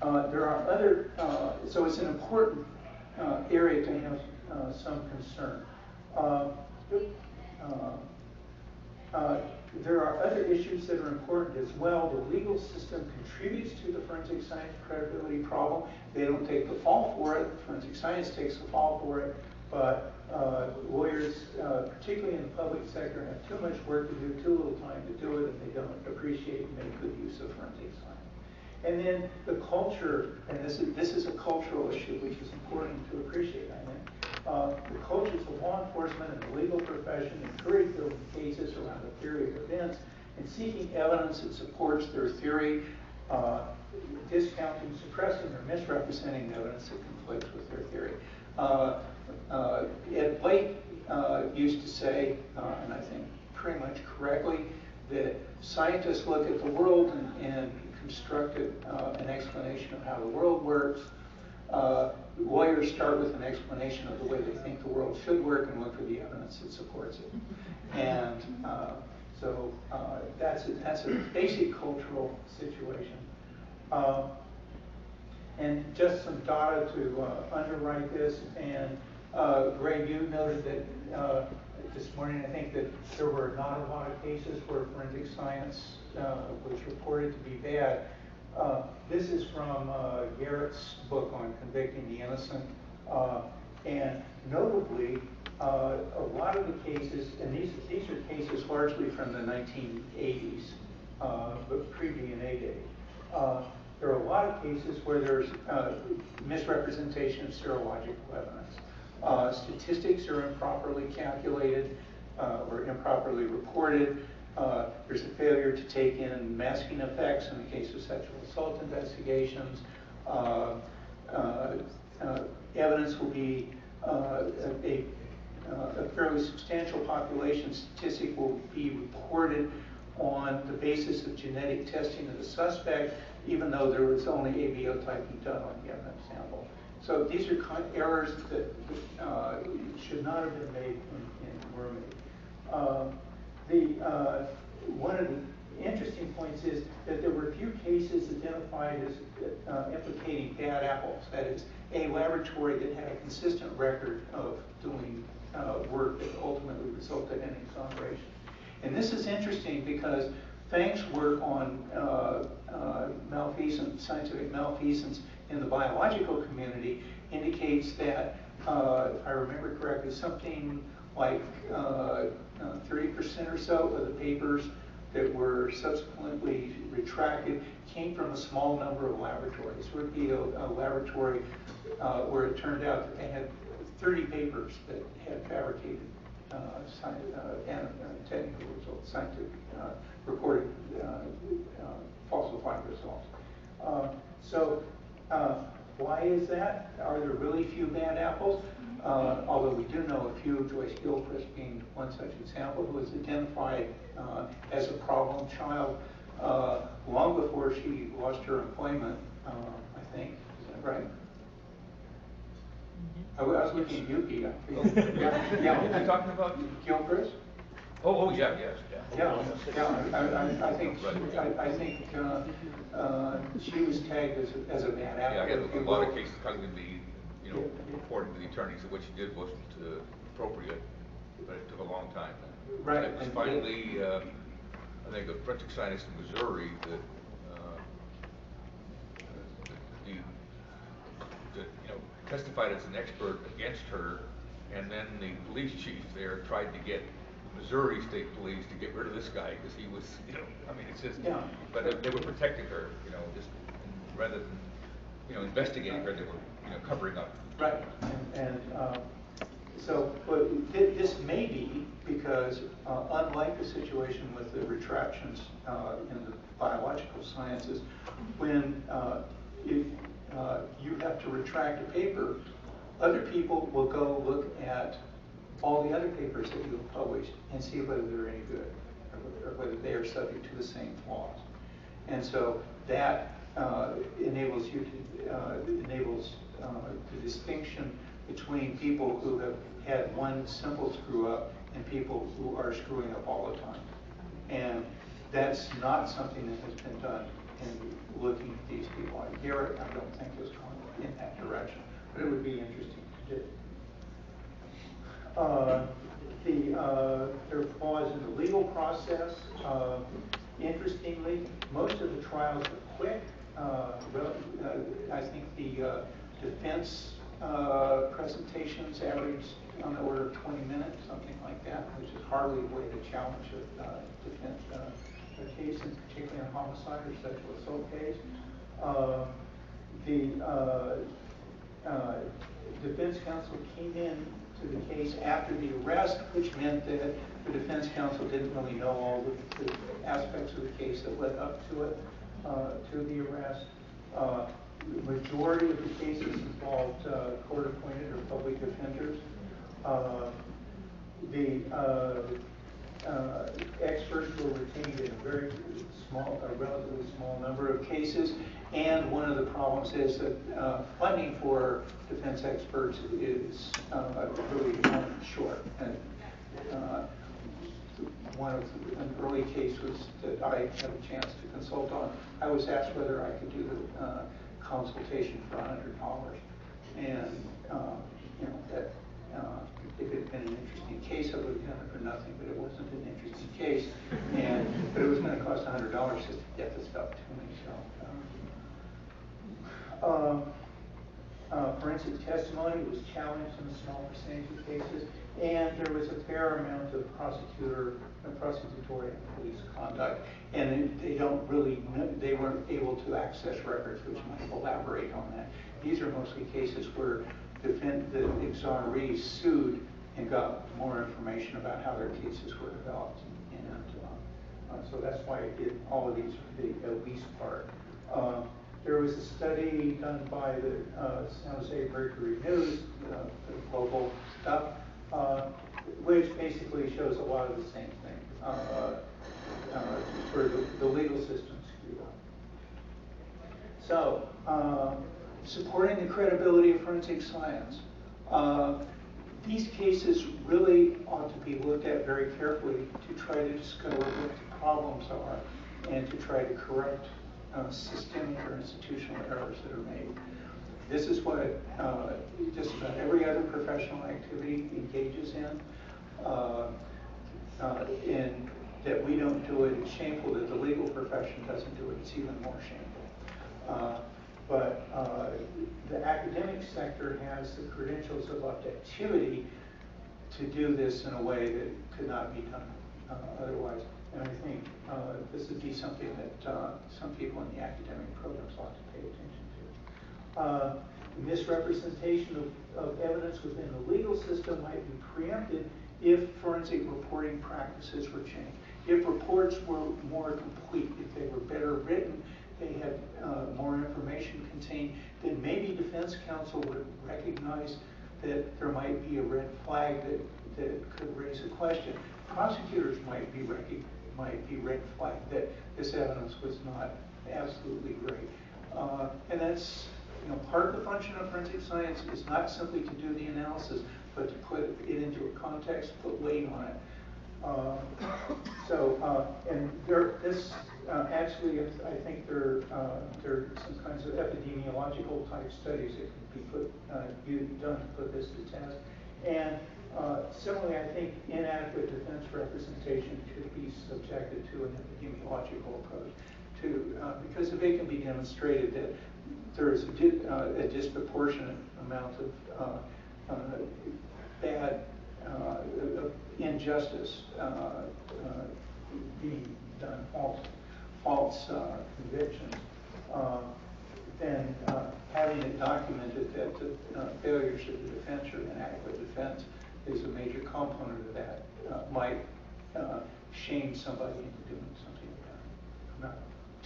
There are other, so it's an important area to have some concern. There are other issues that are important as well. The legal system contributes to the forensic science credibility problem. They don't take the fall for it. Forensic science takes the fall for it. But lawyers, particularly in the public sector, have too much work to do, too little time to do it, and they don't appreciate and make good use of forensic science. And then the culture, and this is a cultural issue, which is important to appreciate, I think. The cultures of law enforcement and the legal profession encourage building cases around a theory of events and seeking evidence that supports their theory, discounting, suppressing, or misrepresenting evidence that conflicts with their theory. Ed Blake used to say, and I think pretty much correctly, that scientists look at the world and construct an explanation of how the world works. Lawyers start with an explanation of the way they think the world should work and look for the evidence that supports it. And so that's a basic cultural situation. And just some data to underwrite this. And Greg, you noted that this morning, I think that there were not a lot of cases where forensic science was reported to be bad. This is from Garrett's book on convicting the innocent. And notably, a lot of the cases, and these are cases largely from the 1980s, but pre-DNA day. There are a lot of cases where there's misrepresentation of serological evidence. Statistics are improperly calculated or improperly reported. There's a failure to take in masking effects in the case of sexual assault investigations. Evidence will be a fairly substantial population statistic will be reported on the basis of genetic testing of the suspect, even though there was only ABO typing done on the evidence sample. So these are errors that should not have been made and were made. One of the interesting points is that there were few cases identified as implicating bad apples. That is, a laboratory that had a consistent record of doing work that ultimately resulted in exoneration. And this is interesting because Fang's work on malfeasance, scientific malfeasance in the biological community indicates that, if I remember correctly, something like 30% or so of the papers that were subsequently retracted came from a small number of laboratories. It would be a laboratory where it turned out that they had 30 papers that had fabricated technical results, scientific reported falsified results. Why is that? Are there really few bad apples? Although we do know a few, Joyce Gilchrist being one such example, who was identified as a problem child long before she lost her employment, I think. Is that right? I was looking at you, Pete. Yeah. What are you talking about? Gilchrist? Oh, yeah, yes, yeah. Yeah. I think she was tagged as a bad apple. Yeah, I had a lot of cases coming to me, reporting to the attorneys that what she did wasn't appropriate, but it took a long time. Right. And it was finally, I think, a forensic scientist in Missouri that testified as an expert against her, and then the police chief there tried to get Missouri State Police to get rid of this guy because he was, it's just, but they were protecting her, just rather than, investigating her, they were, covering up. Right, and so this may be because, unlike the situation with the retractions in the biological sciences, when you have to retract a paper, other people will go look at all the other papers that you have published and see whether they're any good or whether they are subject to the same flaws. And so that enables the distinction between people who have had one simple screw up and people who are screwing up all the time. And that's not something that has been done in looking at these people. Garrett, I don't think is going in that direction, but it would be interesting to do. There are flaws in the legal process. Interestingly, most of the trials are quick. I think the defense presentations average on the order of 20 minutes, something like that, which is hardly a way to challenge a defense a case, and particularly a homicide or sexual assault case. Defense counsel came in to the case after the arrest, which meant that the defense counsel didn't really know all the aspects of the case that led up to it, to the arrest. The majority of the cases involved court-appointed or public defenders. Experts were retained in a relatively small number of cases, and one of the problems is that funding for defense experts is really short. And an early case was that I had a chance to consult on. I was asked whether I could do the consultation for $100, and that if it had been an interesting case, I would have done it for nothing. But it wasn't an interesting case, but it was going to cost $100 just to get the stuff to me. So, forensic testimony was challenged in a small percentage of cases, and there was a fair amount of prosecutorial and police conduct, and they weren't able to access records, which might elaborate on that. These are mostly cases where the exonerees sued and got more information about how their cases were developed, and so that's why it did all of these for the least part. There was a study done by the San Jose Mercury News, the local stuff, which basically shows a lot of the same thing for the legal system screwed up. So, supporting the credibility of forensic science. These cases really ought to be looked at very carefully to try to discover what the problems are and to try to correct systemic or institutional errors that are made. This is what just about every other professional activity engages in. And that we don't do it, it's shameful. That the legal profession doesn't do it, it's even more shameful. But the academic sector has the credentials of objectivity to do this in a way that could not be done otherwise. And I think this would be something that some people in the academic programs ought to pay attention to. Misrepresentation of evidence within the legal system might be preempted if forensic reporting practices were changed. If reports were more complete, if they were better written, they had more information contained, then maybe defense counsel would recognize that there might be a red flag that could raise a question. Prosecutors might be red flagged that this evidence was not absolutely great. And that's part of the function of forensic science is not simply to do the analysis, but to put it into a context, put weight on it. Actually, I think there are some kinds of epidemiological type studies that can be done to put this to test. And similarly, I think inadequate defense representation should be subjected to an epidemiological approach, because if it can be demonstrated that there is a disproportionate amount of bad injustice being done, false convictions, then having it documented that the failures of the defense or inadequate defense is a major component of that might shame somebody into doing something about it. I'm not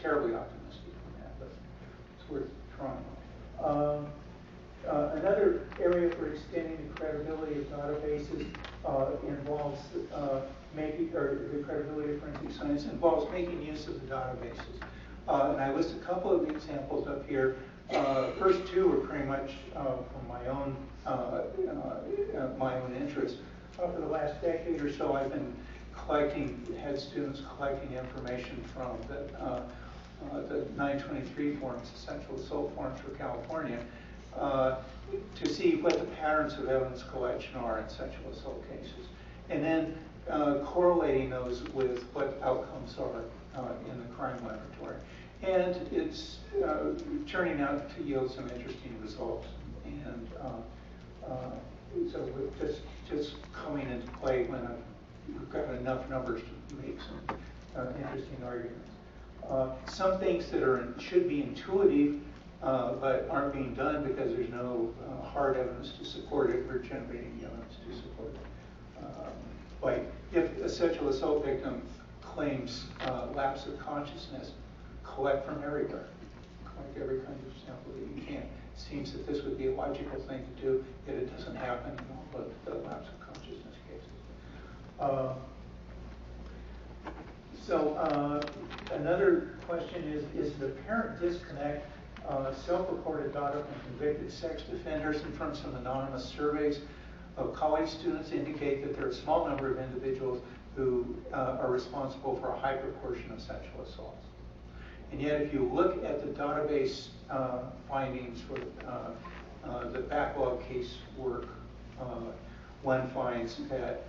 terribly optimistic on that, but it's worth trying. Another area for extending the credibility of databases involves the credibility of forensic science involves making use of the databases. And I list a couple of examples up here. First two are pretty much from my own interest. For the last decade or so, I've been had students collecting information from the 923 forms, the sexual assault forms for California, to see what the patterns of evidence collection are in sexual assault cases, and then correlating those with what outcomes are in the crime laboratory. And it's turning out to yield some interesting results. And so with just coming into play when we've got enough numbers to make some interesting arguments. Some things that should be intuitive but aren't being done because there's no hard evidence to support it. We're generating the evidence to support it. Like if a sexual assault victim claims lapse of consciousness, collect from everywhere. Collect every kind of sample that you can. It seems that this would be a logical thing to do, yet it doesn't happen in all of the lapse of consciousness cases. So another question is the apparent disconnect self-reported data from convicted sex offenders and from some anonymous surveys of college students indicate that there are a small number of individuals who are responsible for a high proportion of sexual assaults. And yet if you look at the database findings for the backlog case work, one finds that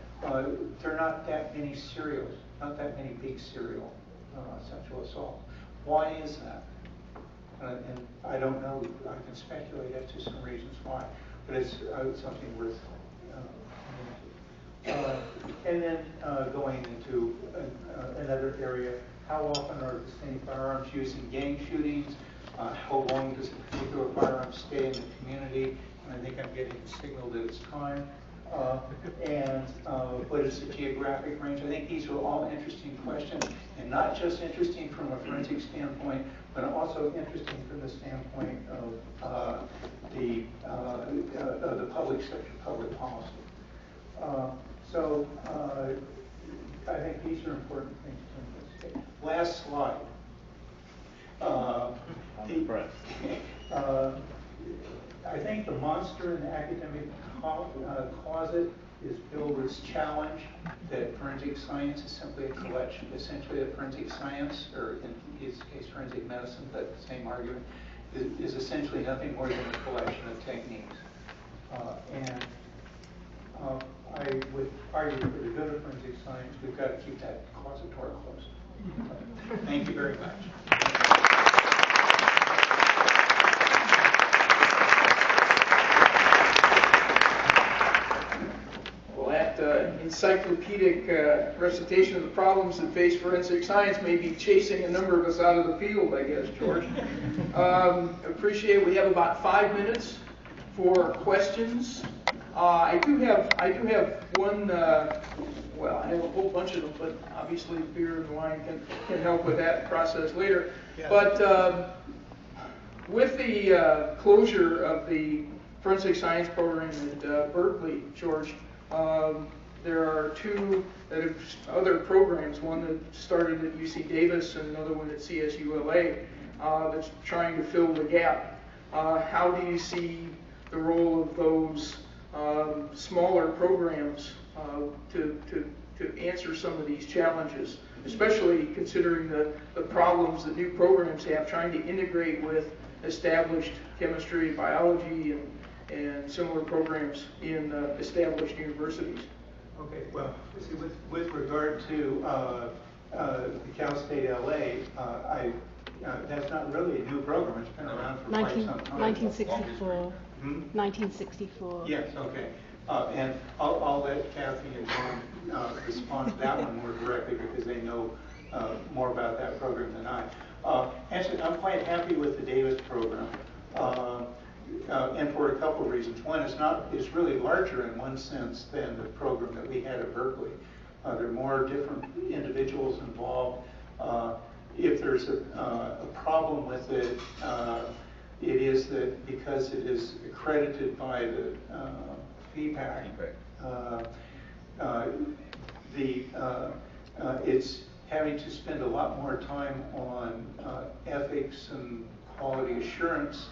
there are not that many serials, not that many big serial sexual assaults. Why is that? And I don't know, I can speculate as to some reasons why, but it's something worth and then going into another area, how often are the same firearms used in gang shootings? How long does a particular firearm stay in the community? And I think I'm getting the signal that it's time. And what is the geographic range? I think these are all interesting questions, and not just interesting from a forensic standpoint, but also interesting from the standpoint of the public sector, public policy. So I think these are important things to investigate. Last slide. I think the monster in the academic closet is Bill Ruth's challenge that forensic science is simply a collection, essentially a forensic science, or in his case forensic medicine, but the same argument, is essentially nothing more than a collection of techniques. And I would argue for the good of forensic science, we've got to keep that closet door closed. Thank you very much. Encyclopedic recitation of the problems that face forensic science may be chasing a number of us out of the field, I guess, George. Appreciate we have about 5 minutes for questions. I do have one. Well, I have a whole bunch of them, but obviously beer and wine can help with that process later. Yeah. But with the closure of the forensic science program at Berkeley, George. There are two other programs, one that started at UC Davis and another one at CSULA that's trying to fill the gap. How do you see the role of those smaller programs to answer some of these challenges, especially considering the problems that new programs have trying to integrate with established chemistry, biology, and similar programs in established universities? Okay, well, see, with regard to the Cal State LA, that's not really a new program. It's been around for quite some time. 1964. 1964. Yes, okay. And I'll let Kathy and John respond to that one more directly because they know more about that program than I. Actually, I'm quite happy with the Davis program. And for a couple of reasons. One, it's really larger in one sense than the program that we had at Berkeley. There are more different individuals involved. If there's a problem with it, it is that because it is accredited by the FEPAC, it's having to spend a lot more time on ethics and quality assurance.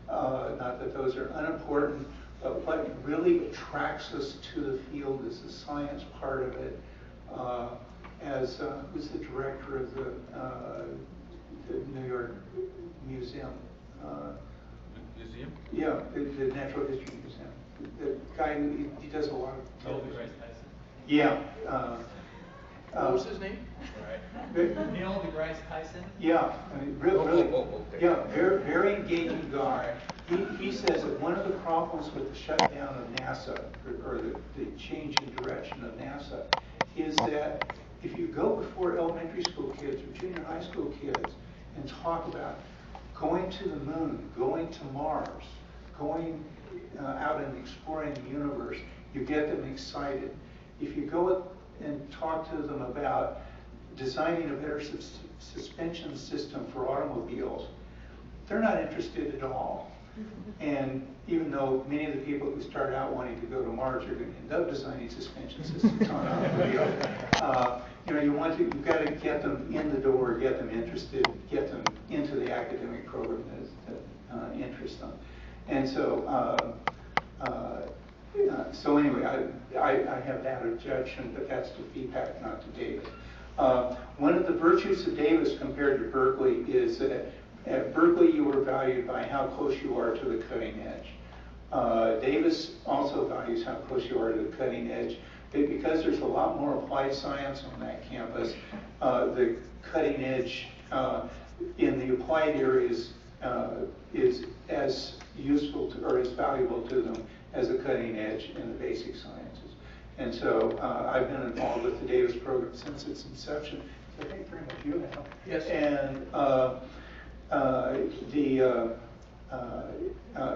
Not that those are unimportant, but what really attracts us to the field is the science part of it. As who's the director of the New York Museum. Museum? Yeah, the Natural History Museum. The guy, he does a lot of television. Yeah. What was his name? Neil deGrasse Tyson? Yeah, I mean, really, Okay. yeah, very engaging guy. He says that one of the problems with the shutdown of NASA, or the change in direction of NASA, is that if you go before elementary school kids or junior high school kids and talk about going to the moon, going to Mars, going out and exploring the universe, you get them excited. If you go and talk to them about designing a better suspension system for automobiles, they're not interested at all. And even though many of the people who start out wanting to go to Mars are going to end up designing suspension systems on automobiles, you've got to get them in the door, get them interested, get them into the academic program that interests them. And so, so anyway, I have that objection, but that's to feedback, not to Davis. One of the virtues of Davis compared to Berkeley is that at Berkeley you are valued by how close you are to the cutting edge. Davis also values how close you are to the cutting edge. Because there's a lot more applied science on that campus, the cutting edge in the applied areas is as useful to, or as valuable to them as the cutting edge in the basic sciences. And so I've been involved with the Davis program since its inception. So I think pretty much you have. Yes. And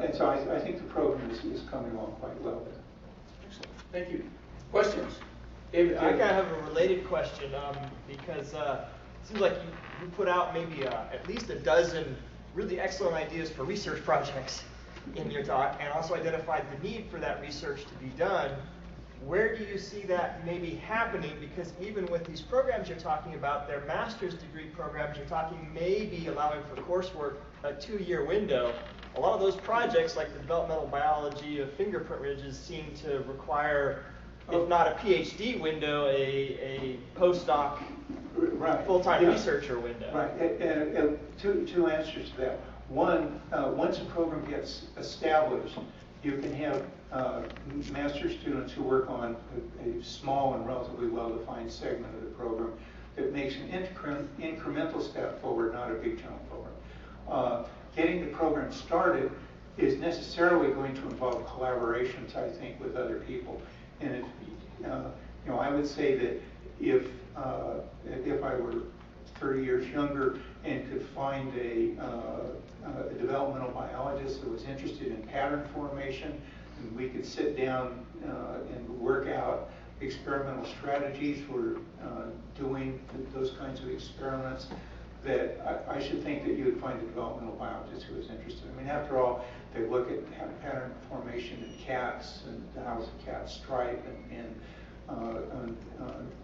and so I think the program is coming along quite well there. Excellent. Thank you. Questions? David? I kind of have a related question because it seems like you put out maybe at least a dozen really excellent ideas for research projects in your talk, and also identified the need for that research to be done. Where do you see that maybe happening? Because even with these programs you're talking about, they're master's degree programs, you're talking maybe allowing for coursework a 2-year window. A lot of those projects, like the developmental biology of fingerprint ridges, seem to require, if not a PhD window, a postdoc, full-time researcher window. Right. And two answers to that. One, once a program gets established, you can have master's students who work on a small and relatively well-defined segment of the program that makes an incremental step forward, not a big jump forward. Getting the program started is necessarily going to involve collaborations, I think, with other people. And I would say that if I were 30 years younger and could find a developmental biologist that was interested in pattern formation, and we could sit down and work out experimental strategies for doing those kinds of experiments, that I should think that you would find a developmental biologist who was interested. I mean, after all, they look at pattern formation in cats, and how does a cat stripe, and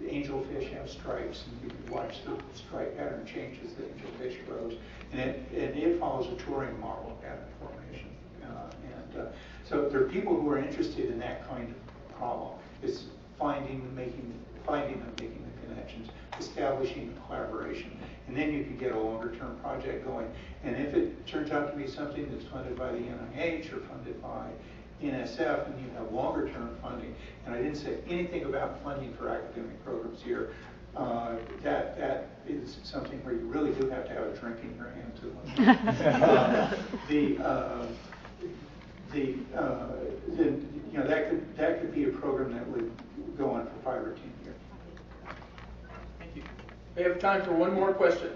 angelfish have stripes, and you can watch the stripe pattern change as the angelfish grows, and it follows a Turing model of pattern formation. So there are people who are interested in that kind of problem. It's finding them, making the connections, establishing the collaboration, and then you can get a longer-term project going. And if it turns out to be something that's funded by the NIH or funded by NSF, and you have longer-term funding, and I didn't say anything about funding for academic programs here, that is something where you really do have to have a drink in your hand that could be a program that would go on for 5 or 10 years. Thank you. We have time for one more question.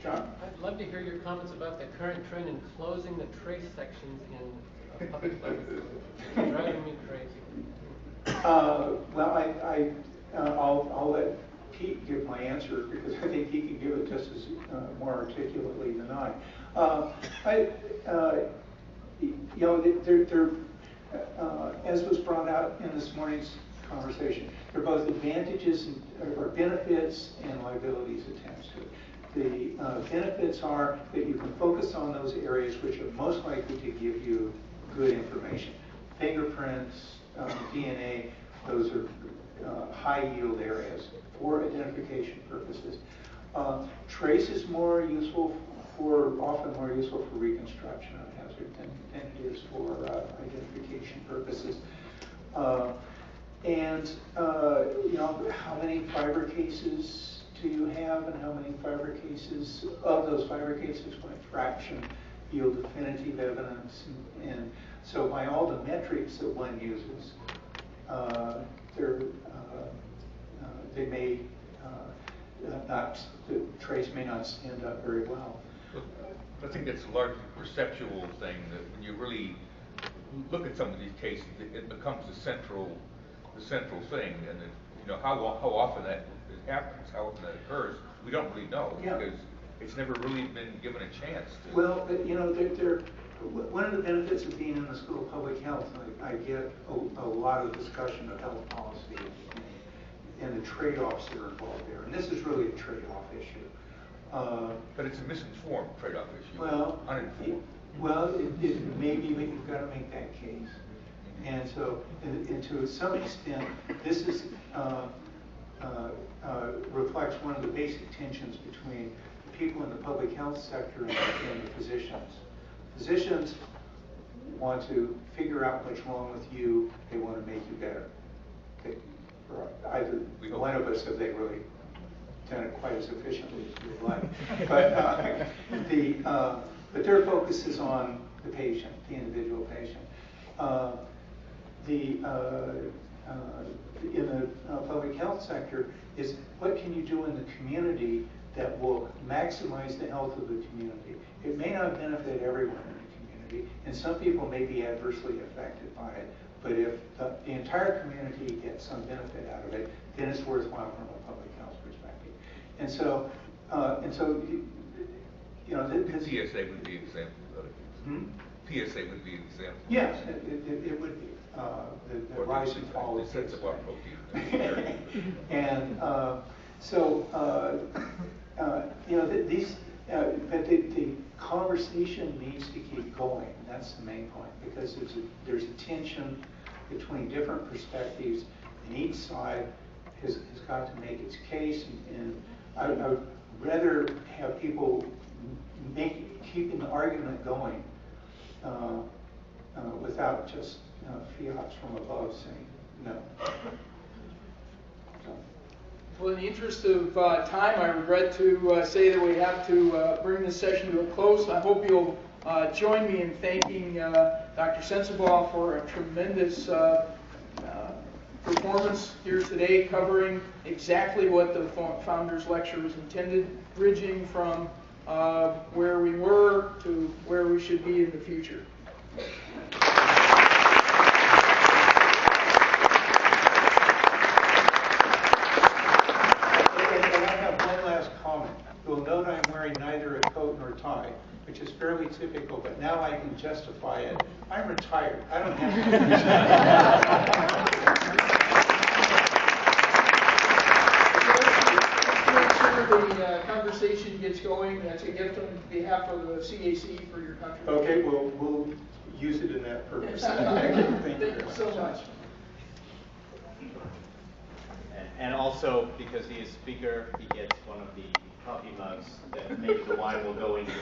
John? I'd love to hear your comments about the current trend in closing the trace sections in public libraries. It's driving me crazy. Well, I'll let Pete give my answer, because I think he can give it just as more articulately than I. As was brought out in this morning's conversation, there are both advantages or benefits and liabilities attached to it. The benefits are that you can focus on those areas which are most likely to give you good information. Fingerprints, DNA, those are high yield areas for identification purposes. Trace is more useful often more useful for reconstruction of hazard than it is for identification purposes. How many fiber cases do you have, and how many fiber cases of those fiber cases, what fraction yield definitive evidence? And so by all the metrics that one uses, they may the trace may not stand up very well. I think that's a largely perceptual thing, that when you really look at some of these cases, it becomes the central thing, and how often that happens, how often that occurs, we don't really know, because it's never really been given a chance to. Well, one of the benefits of being in the School of Public Health, I get a lot of discussion of health policy and the trade-offs that are involved there, and this is really a trade-off issue. But it's a misinformed trade-off issue. Well, uninformed. Maybe we've got to make that case. And so, and to some extent, this is reflects one of the basic tensions between the people in the public health sector and the physicians. Physicians want to figure out what's wrong with you. They want to make you better. Either one of us, have they really done it quite as efficiently as we would like. But their focus is on the patient, the individual patient. In the public health sector is what can you do in the community that will maximize the health of the community. It may not benefit everyone in the community, and some people may be adversely affected by it, but if the entire community gets some benefit out of it, then it's worthwhile from a public health perspective. And so the PSA would be an example. PSA would be an example. Yes, it would be. The rise and fall of Sensabaugh protein. And but the conversation needs to keep going. That's the main point, because there's a tension between different perspectives, and each side has got to make its case. And I would rather have people keeping the argument going without just fiats from above saying no. So. Well, in the interest of time, I regret to say that we have to bring this session to a close. I hope you'll join me in thanking Dr. Sensabaugh for a tremendous performance here today, covering exactly what the Founders Lecture was intended, bridging from where we were to where we should be in the future. You'll note I'm wearing neither a coat nor tie, which is fairly typical, but now I can justify it. I'm retired. I don't have to. Make sure the conversation gets going. That's a gift on behalf of the CAC for your country. Okay, we'll use it in that purpose. Thank you so much. And also, because he is speaker, he gets one of the coffee mugs that maybe the wine will go into.